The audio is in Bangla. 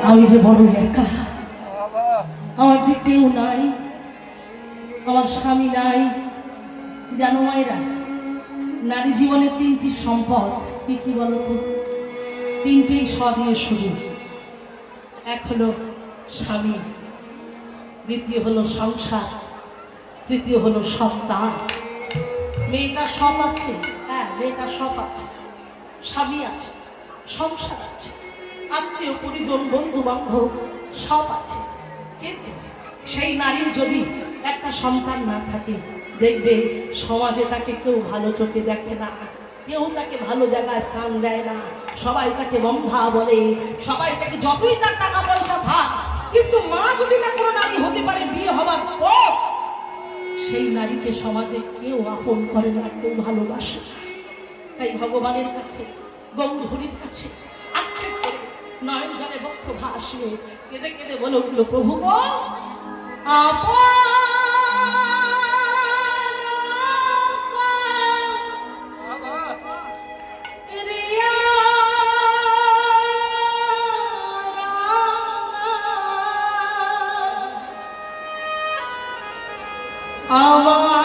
আমি যে বড় একা, আমার যে কেউ নাই, আমার স্বামী নাই। জানো মায়েরা, নারী জীবনের তিনটি সম্পদ কি কি বলতো? তিনটেই স দিয়ে শুরু। এক হলো স্বামী, দ্বিতীয় হলো সংসার, তৃতীয় হলো সন্তান। মেয়েটা সব আছে, হ্যাঁ মেয়েটা সব আছে, স্বামী আছে, সংসার আছে, আত্মীয় পরিজন বন্ধু বান্ধব সব আছে। কিন্তু সেই নারীর যদি একটা সন্তান না থাকে, দেখবে সমাজে তাকে কেউ ভালো চোখে দেখে না, কেউ তাকে ভালো জায়গায় স্থান দেয় না, সবাই তাকে বন্ধা বলে, সবাই তাকে যতই তার টাকা পয়সা থাক, কিন্তু মা যদি না কোনো নারী হতে পারে বিয়ে হবার পর, সেই নারীকে সমাজে কেউ আপন করে না, কেউ ভালোবাসে না। তাই ভগবানের কাছে, গৌরহরির কাছে আক্ষেপ করে নয়ন জলে বক্ষ ভাসিয়ে কেঁদে কেঁদে বলে উঠল, প্রভু গো আমার